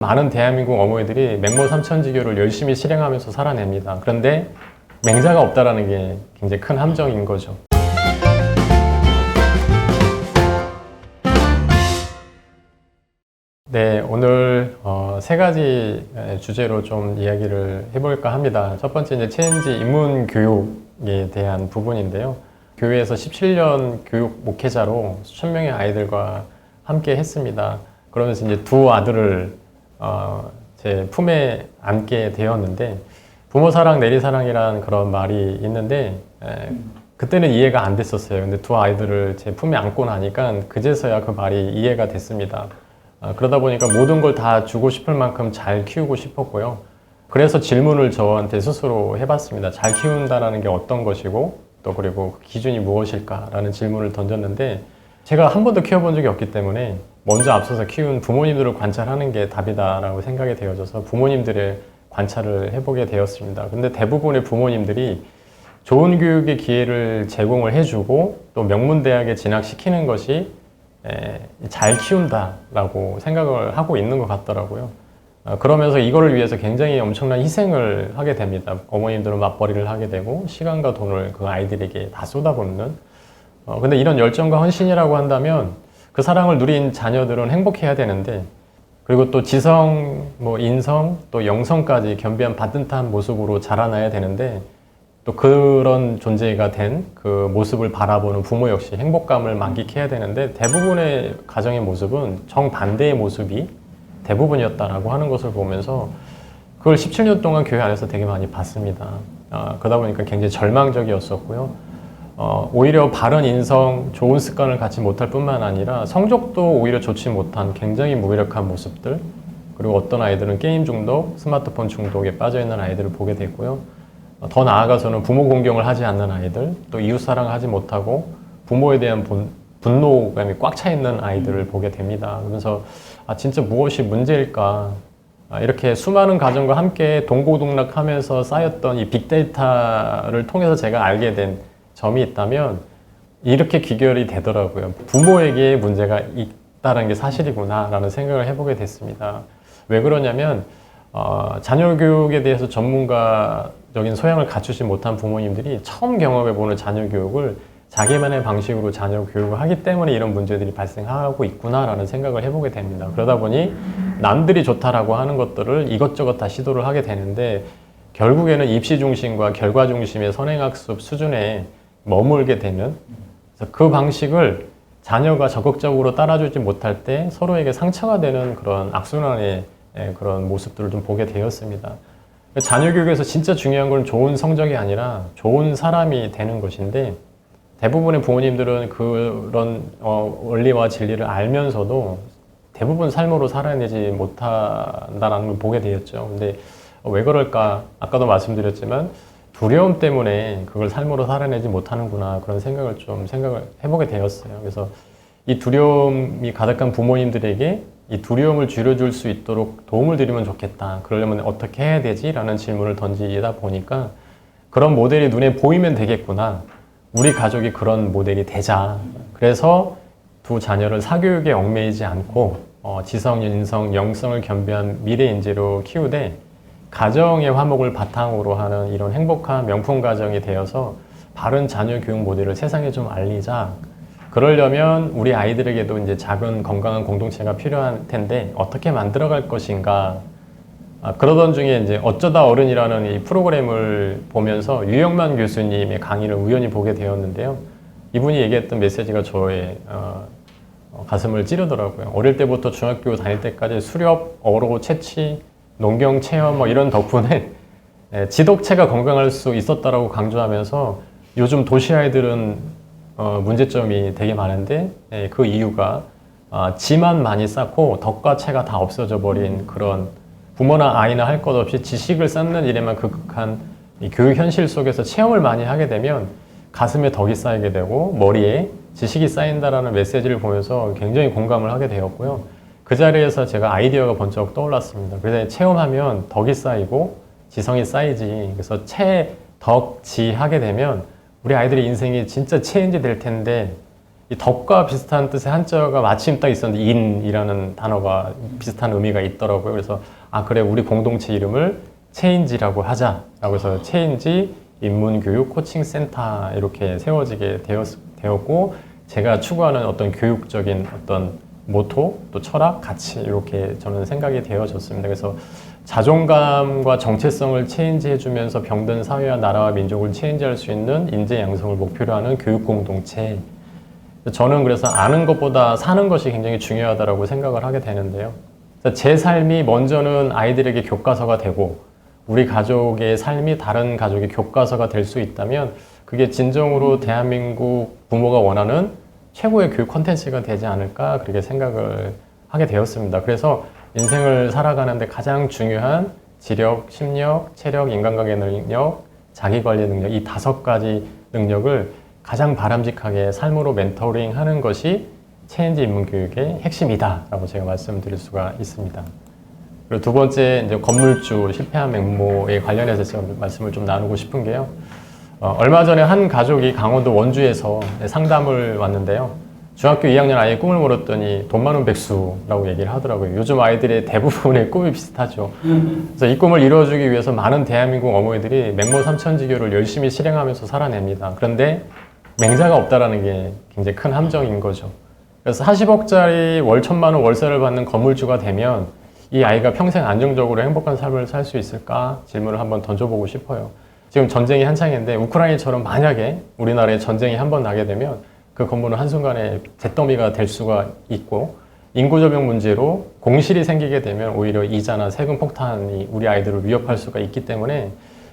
많은 대한민국 어머니들이 맹모 삼천지교를 열심히 실행하면서 살아냅니다. 그런데 맹자가 없다라는 게 굉장히 큰 함정인 거죠. 네, 오늘 세 가지 주제로 좀 이야기를 해볼까 합니다. 첫 번째 이제 체인지 입문 교육에 대한 부분인데요. 교회에서 17년 교육 목회자로 수천 명의 아이들과 함께 했습니다. 그러면서 이제 두 아들을 제 품에 안게 되었는데, 부모 사랑, 내리 사랑이라는 그런 말이 있는데, 그때는 이해가 안 됐었어요. 근데 두 아이들을 제 품에 안고 나니까 그제서야 그 말이 이해가 됐습니다. 그러다 보니까 모든 걸 다 주고 싶을 만큼 잘 키우고 싶었고요. 그래서 질문을 저한테 스스로 해봤습니다. 잘 키운다는 게 어떤 것이고, 또 그리고 그 기준이 무엇일까라는 질문을 던졌는데, 제가 한 번도 키워본 적이 없기 때문에 먼저 앞서서 키운 부모님들을 관찰하는 게 답이다라고 생각이 되어져서 부모님들의 관찰을 해보게 되었습니다. 근데 대부분의 부모님들이 좋은 교육의 기회를 제공을 해주고 또 명문대학에 진학시키는 것이 잘 키운다라고 생각을 하고 있는 것 같더라고요. 그러면서 이거를 위해서 굉장히 엄청난 희생을 하게 됩니다. 어머님들은 맞벌이를 하게 되고 시간과 돈을 그 아이들에게 다 쏟아붓는. 근데 이런 열정과 헌신이라고 한다면 그 사랑을 누린 자녀들은 행복해야 되는데, 그리고 또 지성, 인성, 또 영성까지 겸비한 반듯한 모습으로 자라나야 되는데, 또 그런 존재가 된 그 모습을 바라보는 부모 역시 행복감을 만끽해야 되는데, 대부분의 가정의 모습은 정반대의 모습이 대부분이었다라고 하는 것을 보면서 그걸 17년 동안 교회 안에서 되게 많이 봤습니다. 그러다 보니까 굉장히 절망적이었었고요. 오히려 바른 인성, 좋은 습관을 갖지 못할 뿐만 아니라 성적도 오히려 좋지 못한 굉장히 무기력한 모습들, 그리고 어떤 아이들은 게임 중독, 스마트폰 중독에 빠져있는 아이들을 보게 됐고요. 더 나아가서는 부모 공경을 하지 않는 아이들, 또 이웃사랑을 하지 못하고 부모에 대한 분노감이 꽉 차 있는 아이들을 보게 됩니다. 그러면서 진짜 무엇이 문제일까? 이렇게 수많은 가정과 함께 동고동락하면서 쌓였던 이 빅데이터를 통해서 제가 알게 된 점이 있다면 이렇게 귀결이 되더라고요. 부모에게 문제가 있다는 게 사실이구나 라는 생각을 해보게 됐습니다. 왜 그러냐면 자녀 교육에 대해서 전문가적인 소양을 갖추지 못한 부모님들이 처음 경험해보는 자녀 교육을 자기만의 방식으로 자녀 교육을 하기 때문에 이런 문제들이 발생하고 있구나 라는 생각을 해보게 됩니다. 그러다 보니 남들이 좋다라고 하는 것들을 이것저것 다 시도를 하게 되는데, 결국에는 입시 중심과 결과 중심의 선행학습 수준에 머물게 되는, 그래서 그 방식을 자녀가 적극적으로 따라주지 못할 때 서로에게 상처가 되는 그런 악순환의 그런 모습들을 좀 보게 되었습니다. 자녀 교육에서 진짜 중요한 건 좋은 성적이 아니라 좋은 사람이 되는 것인데, 대부분의 부모님들은 그런 원리와 진리를 알면서도 대부분 삶으로 살아내지 못한다는 걸 보게 되었죠. 근데 왜 그럴까? 아까도 말씀드렸지만 두려움 때문에 그걸 삶으로 살아내지 못하는구나, 그런 생각을 해보게 되었어요. 그래서 이 두려움이 가득한 부모님들에게 이 두려움을 줄여줄 수 있도록 도움을 드리면 좋겠다. 그러려면 어떻게 해야 되지? 라는 질문을 던지다 보니까 그런 모델이 눈에 보이면 되겠구나. 우리 가족이 그런 모델이 되자. 그래서 두 자녀를 사교육에 얽매이지 않고 지성, 인성, 영성을 겸비한 미래 인재로 키우되 가정의 화목을 바탕으로 하는 이런 행복한 명품 가정이 되어서 바른 자녀 교육 모델을 세상에 좀 알리자. 그러려면 우리 아이들에게도 이제 작은 건강한 공동체가 필요할 텐데 어떻게 만들어갈 것인가. 그러던 중에 이제 어쩌다 어른이라는 이 프로그램을 보면서 유영만 교수님의 강의를 우연히 보게 되었는데요. 이분이 얘기했던 메시지가 저의 가슴을 찌르더라고요. 어릴 때부터 중학교 다닐 때까지 수렵, 어로, 채취, 농경 체험 이런 덕분에 지덕체가 건강할 수 있었다라고 강조하면서, 요즘 도시 아이들은 문제점이 되게 많은데 그 이유가 지만 많이 쌓고 덕과 체가 다 없어져 버린, 그런 부모나 아이나 할 것 없이 지식을 쌓는 일에만 극한 이 교육 현실 속에서 체험을 많이 하게 되면 가슴에 덕이 쌓이게 되고 머리에 지식이 쌓인다라는 메시지를 보면서 굉장히 공감을 하게 되었고요. 그 자리에서 제가 아이디어가 번쩍 떠올랐습니다. 그래서 체험하면 덕이 쌓이고 지성이 쌓이지. 그래서 체, 덕, 지 하게 되면 우리 아이들의 인생이 진짜 체인지 될 텐데 이 덕과 비슷한 뜻의 한자가 마침 딱 있었는데 인이라는 단어가 비슷한 의미가 있더라고요. 그래서 아 그래 우리 공동체 이름을 체인지라고 하자라고 해서 체인지 인문교육 코칭센터 이렇게 세워지게 되었고 제가 추구하는 어떤 교육적인 어떤 모토 또 철학 가치 이렇게 저는 생각이 되어졌습니다. 그래서 자존감과 정체성을 체인지해주면서 병든 사회와 나라와 민족을 체인지할 수 있는 인재 양성을 목표로 하는 교육 공동체. 저는 그래서 아는 것보다 사는 것이 굉장히 중요하다고 생각을 하게 되는데요. 제 삶이 먼저는 아이들에게 교과서가 되고 우리 가족의 삶이 다른 가족의 교과서가 될 수 있다면 그게 진정으로 대한민국 부모가 원하는 최고의 교육 콘텐츠가 되지 않을까 그렇게 생각을 하게 되었습니다. 그래서 인생을 살아가는데 가장 중요한 지력, 심력, 체력, 인간관계 능력, 자기관리 능력 이 5가지 능력을 가장 바람직하게 삶으로 멘토링 하는 것이 체인지 인문교육의 핵심이다라고 제가 말씀드릴 수가 있습니다. 그리고 두 번째, 이제 건물주 실패한 맹모에 관련해서 제가 말씀을 좀 나누고 싶은 게요. 얼마 전에 한 가족이 강원도 원주에서 상담을 왔는데요. 중학교 2학년 아이의 꿈을 물었더니 돈 많은 백수라고 얘기를 하더라고요. 요즘 아이들의 대부분의 꿈이 비슷하죠. 그래서 이 꿈을 이루어주기 위해서 많은 대한민국 어머니들이 맹모 삼천지교를 열심히 실행하면서 살아냅니다. 그런데 맹자가 없다라는 게 굉장히 큰 함정인 거죠. 그래서 40억짜리 월 1,000만 원 월세를 받는 건물주가 되면 이 아이가 평생 안정적으로 행복한 삶을 살 수 있을까 질문을 한번 던져보고 싶어요. 지금 전쟁이 한창인데 우크라이나처럼 만약에 우리나라에 전쟁이 한번 나게 되면 그 건물은 한순간에 잿더미가 될 수가 있고 인구조명 문제로 공실이 생기게 되면 오히려 이자나 세금 폭탄이 우리 아이들을 위협할 수가 있기 때문에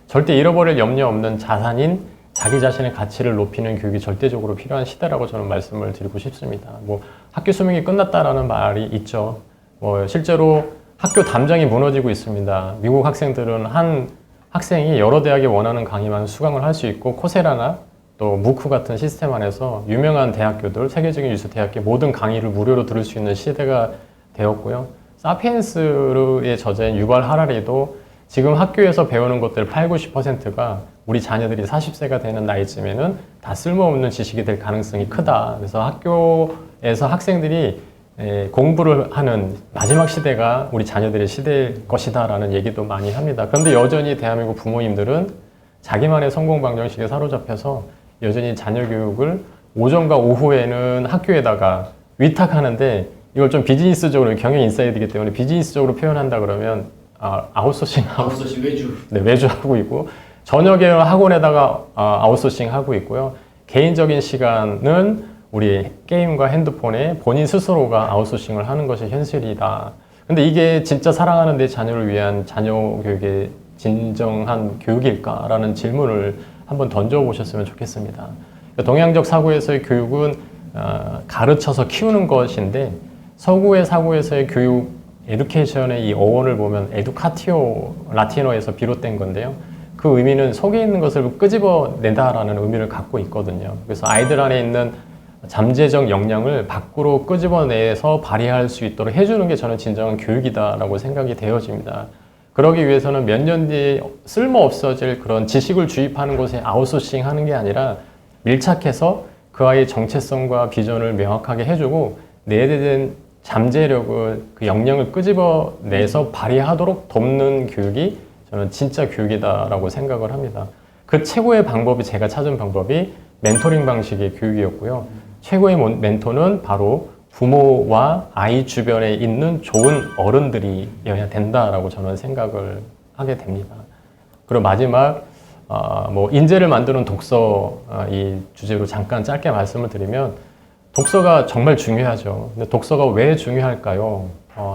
절대 잃어버릴 염려 없는 자산인 자기 자신의 가치를 높이는 교육이 절대적으로 필요한 시대라고 저는 말씀을 드리고 싶습니다. 뭐 학교 수명이 끝났다라는 말이 있죠. 뭐 실제로 학교 담장이 무너지고 있습니다. 미국 학생들은 한 학생이 여러 대학에 원하는 강의만 수강을 할 수 있고 코세라나 또 무크 같은 시스템 안에서 유명한 대학교들, 세계적인 유수 대학교 모든 강의를 무료로 들을 수 있는 시대가 되었고요. 사피엔스의 저자인 유발 하라리도 지금 학교에서 배우는 것들 80~90%가 우리 자녀들이 40세가 되는 나이쯤에는 다 쓸모없는 지식이 될 가능성이 크다. 그래서 학교에서 학생들이 공부를 하는 마지막 시대가 우리 자녀들의 시대일 것이다 라는 얘기도 많이 합니다. 그런데 여전히 대한민국 부모님들은 자기만의 성공 방정식에 사로잡혀서 여전히 자녀 교육을 오전과 오후에는 학교에다가 위탁하는데 이걸 좀 비즈니스적으로 경영 인사이드이기 때문에 비즈니스적으로 표현한다 그러면 아웃소싱 외주. 네, 외주하고 있고 저녁에 학원에다가 아웃소싱 하고 있고요. 개인적인 시간은 우리 게임과 핸드폰에 본인 스스로가 아웃소싱을 하는 것이 현실이다. 근데 이게 진짜 사랑하는 내 자녀를 위한 자녀 교육의 진정한 교육일까라는 질문을 한번 던져보셨으면 좋겠습니다. 동양적 사고에서의 교육은 가르쳐서 키우는 것인데 서구의 사고에서의 교육, 에듀케이션의 이 어원을 보면 에듀카티오 라틴어에서 비롯된 건데요. 그 의미는 속에 있는 것을 끄집어낸다라는 의미를 갖고 있거든요. 그래서 아이들 안에 있는 잠재적 역량을 밖으로 끄집어내서 발휘할 수 있도록 해주는 게 저는 진정한 교육이다라고 생각이 되어집니다. 그러기 위해서는 몇 년 뒤에 쓸모 없어질 그런 지식을 주입하는 곳에 아웃소싱 하는 게 아니라 밀착해서 그 아이의 정체성과 비전을 명확하게 해주고 내재된 잠재력을 그 역량을 끄집어내서 발휘하도록 돕는 교육이 저는 진짜 교육이다라고 생각을 합니다. 그 최고의 방법이 제가 찾은 방법이 멘토링 방식의 교육이었고요. 최고의 멘토는 바로 부모와 아이 주변에 있는 좋은 어른들이어야 된다라고 저는 생각을 하게 됩니다. 그리고 마지막 뭐 인재를 만드는 독서 이 주제로 잠깐 짧게 말씀을 드리면 독서가 정말 중요하죠. 근데 독서가 왜 중요할까요?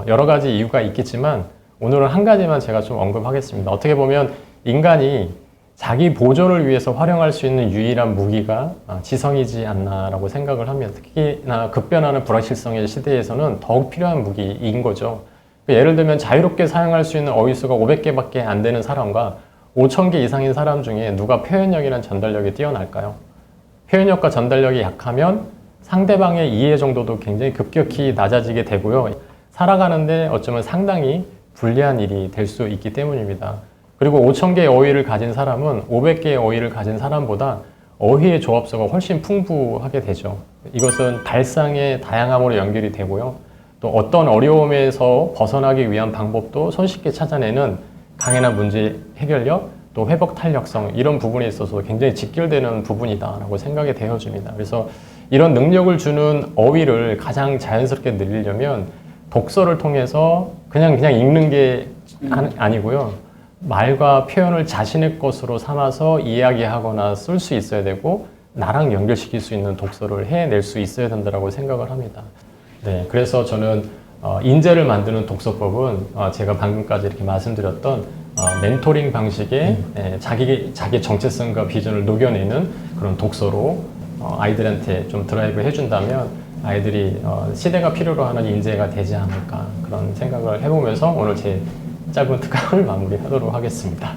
여러 가지 이유가 있겠지만 오늘은 한 가지만 제가 좀 언급하겠습니다. 어떻게 보면 인간이 자기 보존을 위해서 활용할 수 있는 유일한 무기가 지성이지 않나라고 생각을 합니다. 특히나 급변하는 불확실성의 시대에서는 더욱 필요한 무기인 거죠. 예를 들면 자유롭게 사용할 수 있는 어휘수가 500개밖에 안 되는 사람과 5,000개 이상인 사람 중에 누가 표현력이란 전달력이 뛰어날까요? 표현력과 전달력이 약하면 상대방의 이해 정도도 굉장히 급격히 낮아지게 되고요. 살아가는데 어쩌면 상당히 불리한 일이 될 수 있기 때문입니다. 그리고 5,000개의 어휘를 가진 사람은 500개의 어휘를 가진 사람보다 어휘의 조합서가 훨씬 풍부하게 되죠. 이것은 발상의 다양함으로 연결이 되고요. 또 어떤 어려움에서 벗어나기 위한 방법도 손쉽게 찾아내는 강인한 문제 해결력, 또 회복 탄력성 이런 부분에 있어서 굉장히 직결되는 부분이다라고 생각이 되어집니다. 그래서 이런 능력을 주는 어휘를 가장 자연스럽게 늘리려면 독서를 통해서 그냥 읽는 게 아니고요. 말과 표현을 자신의 것으로 삼아서 이야기하거나 쓸 수 있어야 되고 나랑 연결시킬 수 있는 독서를 해낼 수 있어야 된다고 생각을 합니다. 네, 그래서 저는 인재를 만드는 독서법은 제가 방금까지 이렇게 말씀드렸던 멘토링 방식의 자기 정체성과 비전을 녹여내는 그런 독서로 아이들한테 좀 드라이브 해준다면 아이들이 시대가 필요로 하는 인재가 되지 않을까 그런 생각을 해보면서 오늘 제 짧은 특강을 마무리하도록 하겠습니다.